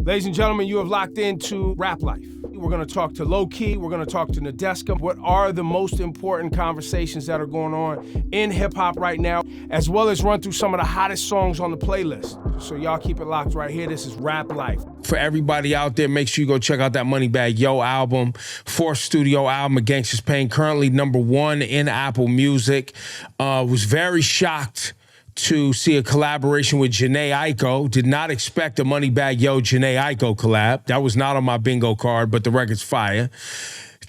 Ladies and gentlemen, you have locked into Rap Life. We're going to talk to Low Key. We're going to talk to Nadeska. What are the most important conversations that are going on in hip-hop right now, as well as run through some of the hottest songs on the playlist. So y'all keep it locked right here. This is Rap Life. For everybody out there, make sure you go check out that Moneybagg Yo album, fourth studio album, A Gangsta's Pain, currently #1 in Apple Music. Was very shocked to see a collaboration with Jhené Aiko. Did not expect a Moneybagg Yo Jhené Aiko collab. That was not on my bingo card, but the record's fire.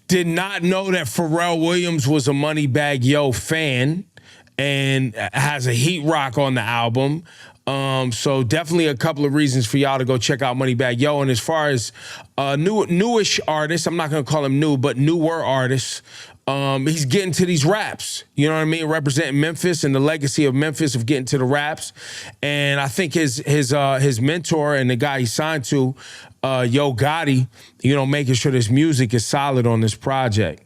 Did not know that Pharrell Williams was a Moneybagg Yo fan and has a Heat Rock on the album. So definitely a couple of reasons for y'all to go check out Moneybagg Yo. And as far as newish artists, I'm not gonna call him new, but newer artists, he's getting to these raps, you know what I mean? Representing Memphis and the legacy of Memphis of getting to the raps. And I think his mentor and the guy he signed to, Yo Gotti, you know, making sure this music is solid on this project.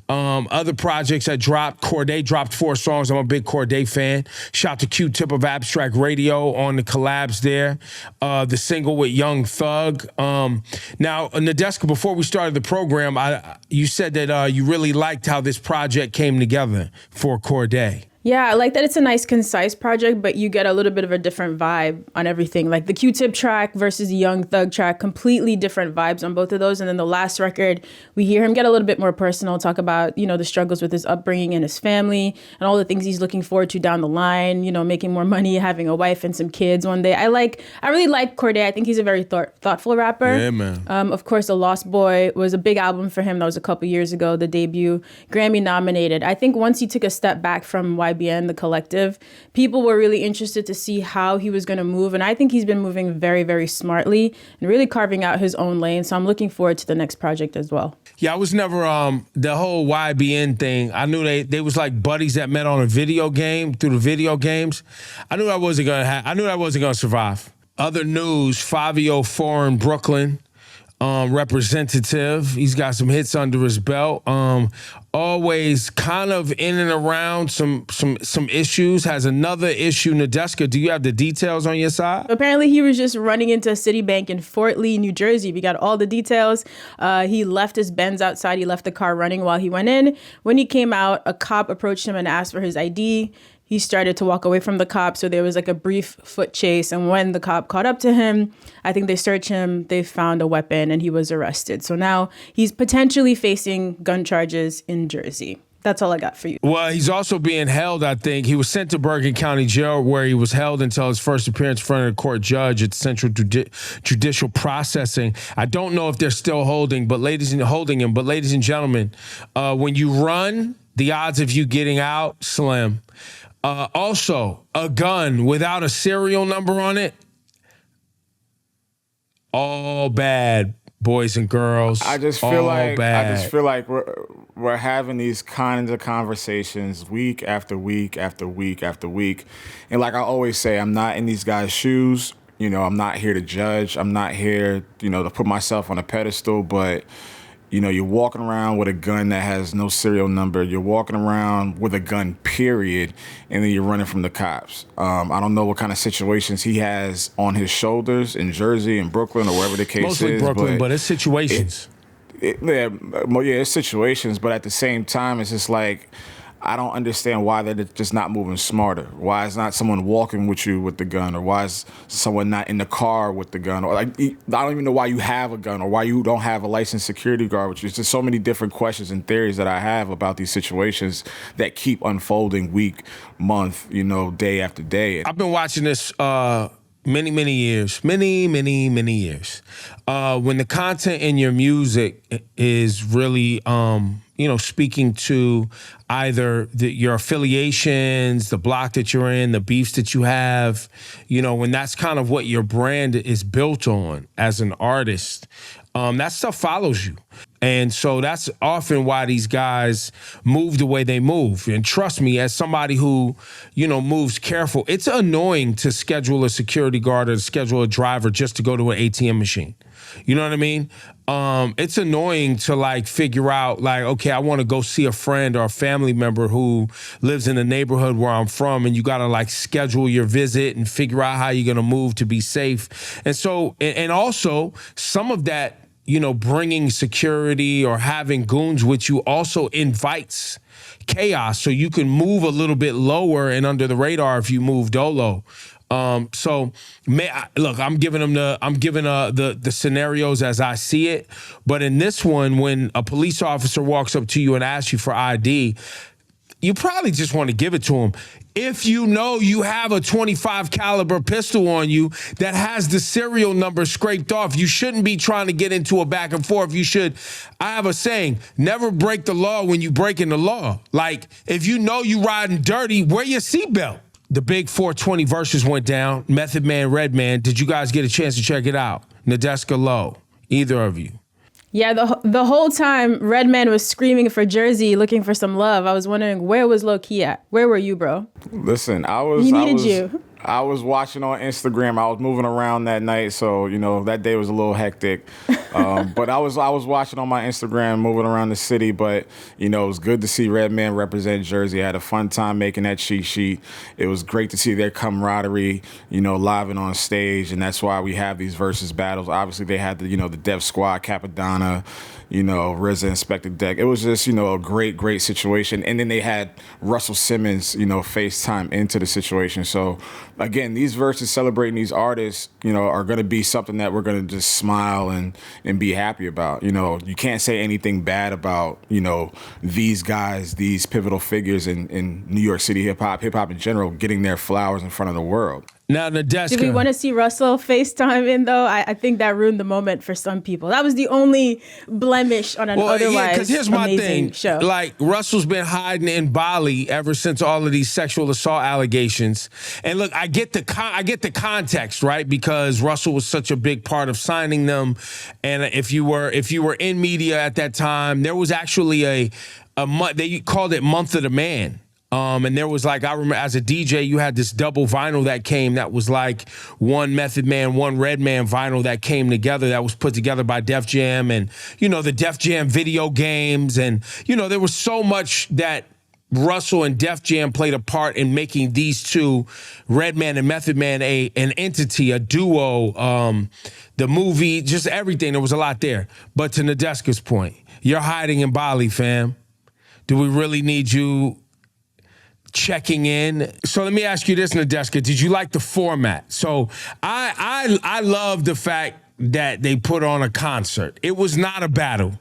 Other projects that dropped, Cordae dropped 4 songs. I'm a big Cordae fan. Shout to Q-Tip of Abstract Radio on the collabs there. The single with Young Thug. Now, Nadeska, before we started the program, you said that you really liked how this project came together for Cordae. Yeah, I like that it's a nice, concise project, but you get a little bit of a different vibe on everything. Like the Q-Tip track versus the Young Thug track, completely different vibes on both of those. And then the last record, we hear him get a little bit more personal, talk about, you know, the struggles with his upbringing and his family and all the things he's looking forward to down the line, you know, making more money, having a wife and some kids one day. I really like Cordae. I think he's a very thoughtful rapper. Yeah, man. Of course, The Lost Boy was a big album for him. That was a couple years ago, the debut, Grammy nominated. I think once he took a step back from YBN, the collective, people were really interested to see how he was going to move. And I think he's been moving very, very smartly and really carving out his own lane. So I'm looking forward to the next project as well. Yeah, I was never, the whole YBN thing, I knew they was like buddies that met on a video game, through the video games. I knew I wasn't going to survive. Other news, Fivio Foreign, Brooklyn, representative. He's got some hits under his belt. Always kind of in and around some issues. Has another issue. Nadeska, do you have the details on your side? Apparently he was just running into a Citibank in Fort Lee, New Jersey. We got all the details. He left his Benz outside. He left the car running while he went in. When he came out, a cop approached him and asked for his ID. He started to walk away from the cop, so there was like a brief foot chase. And when the cop caught up to him, I think they searched him, they found a weapon, and he was arrested. So now he's potentially facing gun charges in Jersey. That's all I got for you. Well, he's also being held, I think. He was sent to Bergen County Jail, where he was held until his first appearance in front of a court judge at Central Judicial Processing. I don't know if they're still holding him, but ladies and gentlemen, when you run, the odds of you getting out, slim. Also, a gun without a serial number on it, all bad, boys and girls. I just feel like we're having these kinds of conversations week after week after week after week, and like I always say, I'm not in these guys' shoes. You know, I'm not here to judge. I'm not here, you know, to put myself on a pedestal, but. You know, you're walking around with a gun that has no serial number. You're walking around with a gun, period, and then you're running from the cops. I don't know what kind of situations he has on his shoulders in Jersey and Brooklyn or wherever the case Mostly is. Brooklyn, but it's situations. It's situations, but at the same time, it's just like, I don't understand why they're just not moving smarter. Why is not someone walking with you with the gun, or why is someone not in the car with the gun? Or like, I don't even know why you have a gun, or why you don't have a licensed security guard. Which is just so many different questions and theories that I have about these situations that keep unfolding week, month, you know, day after day. I've been watching this many years. When the content in your music is really, speaking to either your affiliations, the block that you're in, the beefs that you have, you know, when that's kind of what your brand is built on as an artist, that stuff follows you. And so that's often why these guys move the way they move. And trust me, as somebody who, moves careful, it's annoying to schedule a security guard or to schedule a driver just to go to an ATM machine. You know what I mean? It's annoying to figure out okay, I want to go see a friend or a family member who lives in the neighborhood where I'm from, and you got to schedule your visit and figure out how you're going to move to be safe. And so, and also some of that, bringing security or having goons with you also invites chaos. So you can move a little bit lower and under the radar if you move dolo. Look, I'm giving the scenarios as I see it. But in this one, when a police officer walks up to you and asks you for ID, you probably just want to give it to him. If you know you have a 25 caliber pistol on you that has the serial number scraped off, you shouldn't be trying to get into a back and forth. I have a saying, never break the law when you breaking the law. If you know you riding dirty, wear your seatbelt. The big 420 Verzuz went down. Method Man, Redman. Did you guys get a chance to check it out? Nadeska, Low, either of you? Yeah, the whole time Redman was screaming for Jersey, looking for some love. I was wondering, where was Low Key at? Where were you, bro? Listen, He needed you. I was watching on Instagram. I was moving around that night, so that day was a little hectic. But I was watching on my Instagram, moving around the city. But it was good to see Redman represent Jersey. I had a fun time making that cheat sheet. It was great to see their camaraderie, live and on stage, and that's why we have these versus battles. Obviously, they had the Def Squad, Capadonna, RZA, Inspector Deck. It was just a great situation. And then they had Russell Simmons, FaceTime into the situation. So again, these verses celebrating these artists, are going to be something that we're going to just smile and be happy about. You can't say anything bad about, these guys, these pivotal figures in New York City hip hop in general, getting their flowers in front of the world. Now, Nadeska. Did we want to see Russell FaceTime in, though? I think that ruined the moment for some people. That was the only blemish on an otherwise here's my amazing thing. show. Russell's been hiding in Bali ever since all of these sexual assault allegations. And look, I get the context, right? Because Russell was such a big part of signing them. And if you were in media at that time, there was actually a month, they called it Month of the Man. And there was I remember as a DJ, you had this double vinyl that came that was one Method Man, one Redman vinyl that came together that was put together by Def Jam and, the Def Jam video games. And, there was so much that Russell and Def Jam played a part in making these two, Redman and Method Man, an entity, a duo, the movie, just everything. There was a lot there. But to Nadeska's point, you're hiding in Bali, fam. Do we really need you checking in? So let me ask you this, Nadeska. Did you like the format? So I love the fact that they put on a concert. It was not a battle.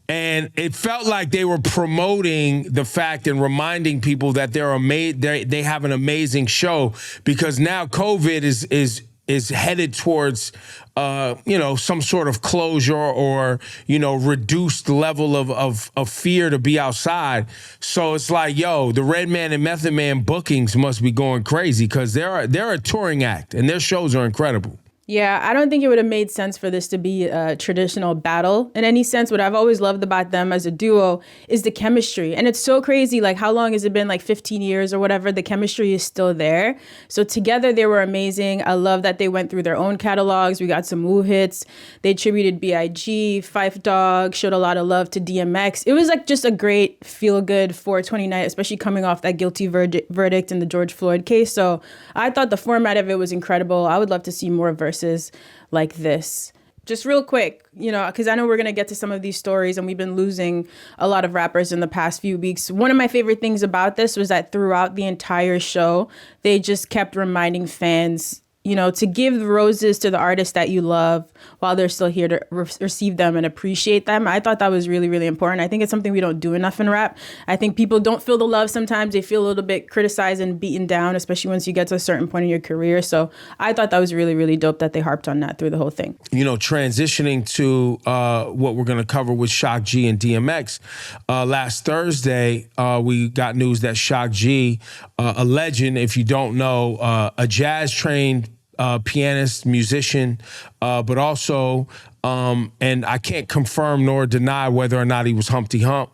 And it felt like they were promoting the fact and reminding people that they have an amazing show, because now COVID is headed towards some sort of closure or, reduced level of fear to be outside. So it's the Redman and Method Man bookings must be going crazy, because they're a touring act and their shows are incredible. Yeah, I don't think it would have made sense for this to be a traditional battle in any sense. What I've always loved about them as a duo is the chemistry. And it's so crazy, how long has it been, 15 years or whatever? The chemistry is still there. So together they were amazing. I love that they went through their own catalogs. We got some Wu hits. They attributed B.I.G., Phife Dawg, showed a lot of love to DMX. It was just a great feel-good 420 night, especially coming off that guilty verdict in the George Floyd case. So I thought the format of it was incredible. I would love to see more verses like this. Just real quick, because I know we're going to get to some of these stories and we've been losing a lot of rappers in the past few weeks. One of my favorite things about this was that throughout the entire show, they just kept reminding fans, to give the roses to the artists that you love while they're still here to receive them and appreciate them. I thought that was really, really important. I think it's something we don't do enough in rap. I think people don't feel the love sometimes. They feel a little bit criticized and beaten down, especially once you get to a certain point in your career. So I thought that was really, really dope that they harped on that through the whole thing. Transitioning to what we're going to cover with Shock G and DMX. Last Thursday, we got news that Shock G, a legend, if you don't know, a jazz-trained pianist, musician, but also, and I can't confirm nor deny whether or not he was Humpty Hump.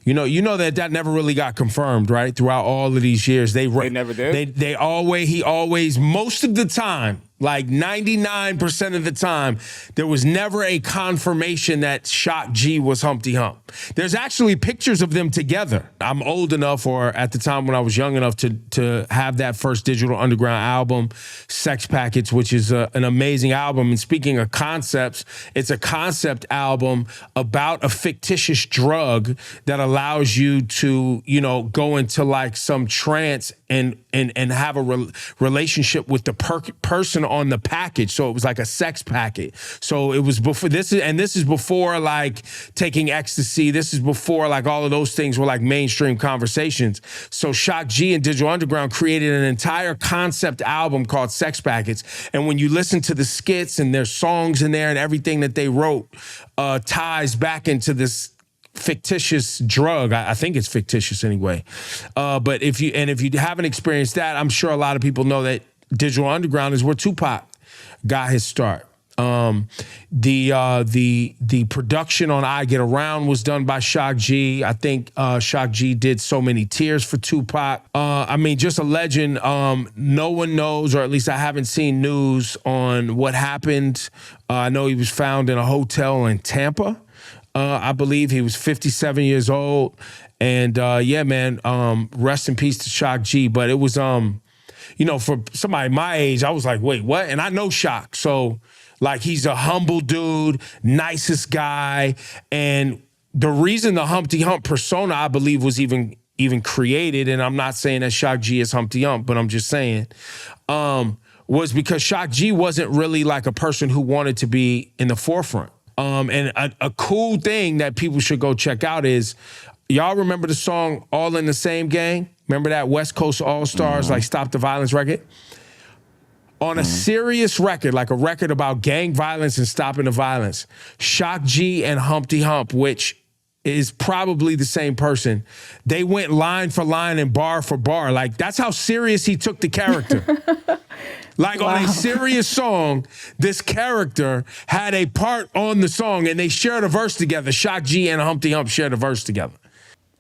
You know that never really got confirmed, right? Throughout all of these years, they never did. He always, most of the time, like 99% of the time, there was never a confirmation that Shock G was Humpty Hump. There's actually pictures of them together. I'm old enough, or at the time when I was young enough to have that first Digital Underground album, Sex Packets, which is an amazing album. And speaking of concepts, it's a concept album about a fictitious drug that allows you to, go into like some trance and have a relationship with the person on the package. So it was like a sex packet. So it was before this is before like taking ecstasy. This is before like all of those things were like mainstream conversations. So Shock G and Digital Underground created an entire concept album called Sex Packets. And when you listen to the skits and there's songs in there and everything that they wrote ties back into this fictitious drug. I think it's fictitious anyway. But if you haven't experienced that, I'm sure a lot of people know that Digital Underground is where Tupac got his start. The production on I Get Around was done by Shock G. I think Shock G did So Many Tears for Tupac. Just a legend. No one knows, or at least I haven't seen news on what happened. I know he was found in a hotel in Tampa. I believe he was 57 years old. And rest in peace to Shock G. But it was, for somebody my age, I was like, wait, what? And I know Shock. So, like, he's a humble dude, nicest guy. And the reason the Humpty Hump persona, I believe, was even created, and I'm not saying that Shock G is Humpty Hump, but I'm just saying, was because Shock G wasn't really like a person who wanted to be in the forefront. And a cool thing that people should go check out is, y'all remember the song All in the Same Gang? Remember that West Coast All-Stars, like Stop the Violence record? On a serious record, like a record about gang violence and stopping the violence, Shock G and Humpty Hump, which is probably the same person, they went line for line and bar for bar. Like, that's how serious he took the character. Like, wow. On a serious song, this character had a part on the song, and they shared a verse together. Shock G and Humpty Hump shared a verse together.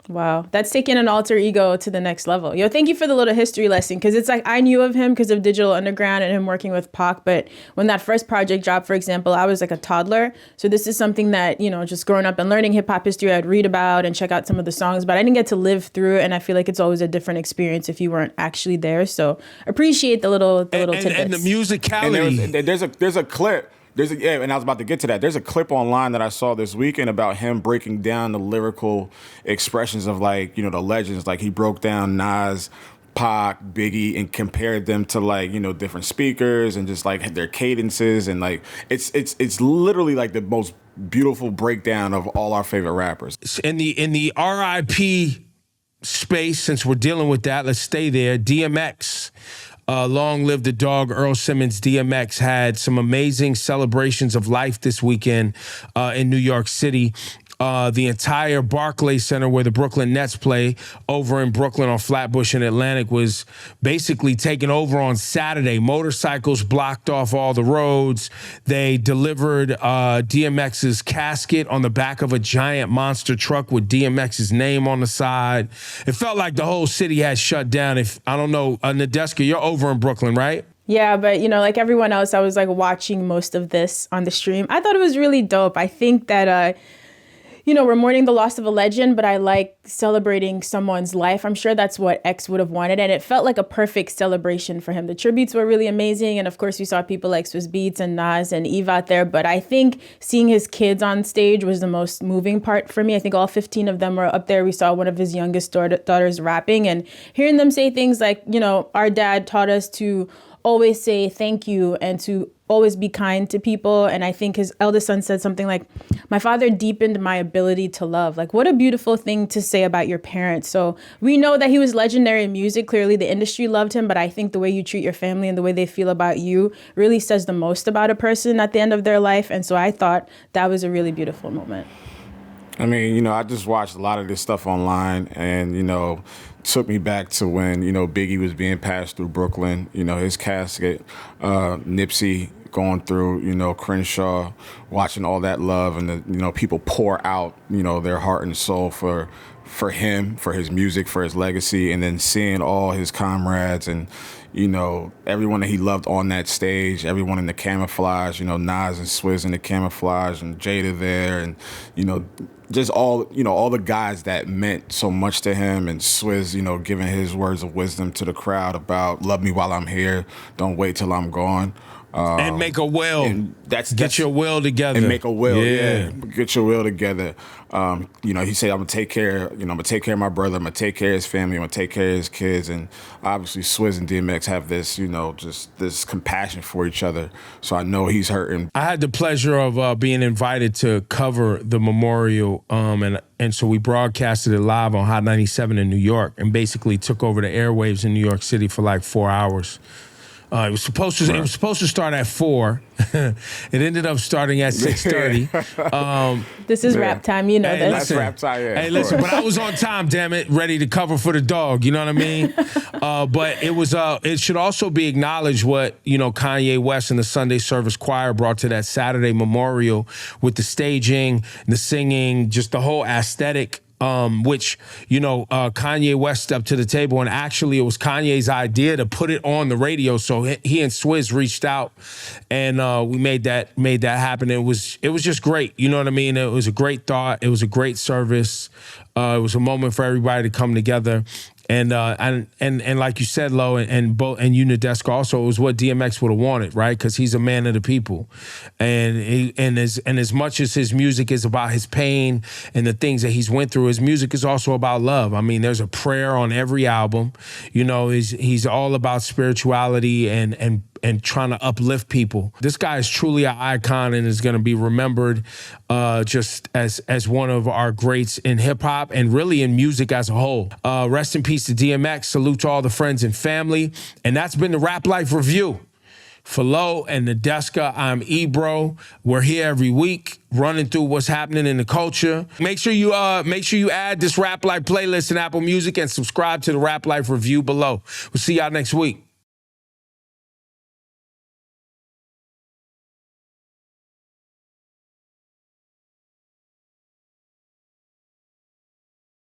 Wow, that's taking an alter ego to the next level. Yo, thank you for the little history lesson, because it's like I knew of him because of Digital Underground and him working with Pac, but when that first project dropped, for example, I was like a toddler. So this is something that, just growing up and learning hip hop history, I'd read about and check out some of the songs, but I didn't get to live through it, and I feel like it's always a different experience if you weren't actually there. So appreciate the little tidbits. And the musicality. And there's a clip. And I was about to get to that. There's a clip online that I saw this weekend about him breaking down the lyrical expressions of, like, the legends. Like, he broke down Nas, Pac, Biggie, and compared them to, like, different speakers and just like their cadences, and like it's literally like the most beautiful breakdown of all our favorite rappers. In the RIP space, since we're dealing with that, let's stay there. DMX. Long live the dog, Earl Simmons. DMX had some amazing celebrations of life this weekend in New York City. The entire Barclays Center, where the Brooklyn Nets play, over in Brooklyn on Flatbush and Atlantic, was basically taken over on Saturday. Motorcycles blocked off all the roads. They delivered DMX's casket on the back of a giant monster truck with DMX's name on the side. It felt like the whole city had shut down. I don't know, Nadeska, you're over in Brooklyn, right? Yeah, but, like everyone else, I was like watching most of this on the stream. I thought it was really dope. I think that, we're mourning the loss of a legend, but I like celebrating someone's life. I'm sure that's what X would have wanted, and it felt like a perfect celebration for him. The tributes were really amazing, and of course, we saw people like Swizz Beatz and Nas and Eve out there, but I think seeing his kids on stage was the most moving part for me. I think all 15 of them were up there. We saw one of his youngest daughters rapping, and hearing them say things like, our dad taught us to always say thank you and to always be kind to people. And I think his eldest son said something like, my father deepened my ability to love. Like, what a beautiful thing to say about your parents. So we know that he was legendary in music. Clearly the industry loved him, but I think the way you treat your family and the way they feel about you really says the most about a person at the end of their life. And so I thought that was a really beautiful moment. I mean, I just watched a lot of this stuff online, and took me back to when Biggie was being passed through Brooklyn. His casket, Nipsey going through Crenshaw, watching all that love, and the people pour out their heart and soul for him, for his music, for his legacy, and then seeing all his comrades and everyone that he loved on that stage, everyone in the camouflage, Nas and Swizz in the camouflage, and Jada there, and just all the guys that meant so much to him, and Swizz giving his words of wisdom to the crowd about love me while I'm here, don't wait till I'm gone. And make a will. And get your will together. And make a will. Yeah. Get your will together. He said, I'm gonna take care. I'm gonna take care of my brother. I'm gonna take care of his family. I'm gonna take care of his kids. And obviously, Swizz and DMX have this, just this compassion for each other. So I know he's hurting. I had the pleasure of being invited to cover the memorial, and so we broadcasted it live on Hot 97 in New York, and basically took over the airwaves in New York City for like 4 hours. It was supposed to start at 4. It ended up starting at 6:30. This is rap time, Hey, that's rap time. Yeah, hey, listen, but I was on time, damn it, ready to cover for the dog. You know what I mean? But it was. It should also be acknowledged what Kanye West and the Sunday Service Choir brought to that Saturday memorial with the staging, the singing, just the whole aesthetic. Which Kanye West stepped to the table, and actually it was Kanye's idea to put it on the radio. So he and Swizz reached out, and we made that happen. It was just great. You know what I mean? It was a great thought. It was a great service. It was a moment for everybody to come together. And like you said, Lo, and you, Nadeska, also, it was what DMX would have wanted, right? Because he's a man of the people, and as much as his music is about his pain and the things that he's went through, his music is also about love. I mean, there's a prayer on every album. He's all about spirituality and trying to uplift people. This guy is truly an icon and is going to be remembered just as one of our greats in hip hop and really in music as a whole. Rest in peace to DMX. Salute to all the friends and family. And that's been the Rap Life Review. For Lo and Nadeska, I'm Ebro. We're here every week running through what's happening in the culture. Make sure you add this Rap Life playlist in Apple Music and subscribe to the Rap Life Review below. We'll see y'all next week.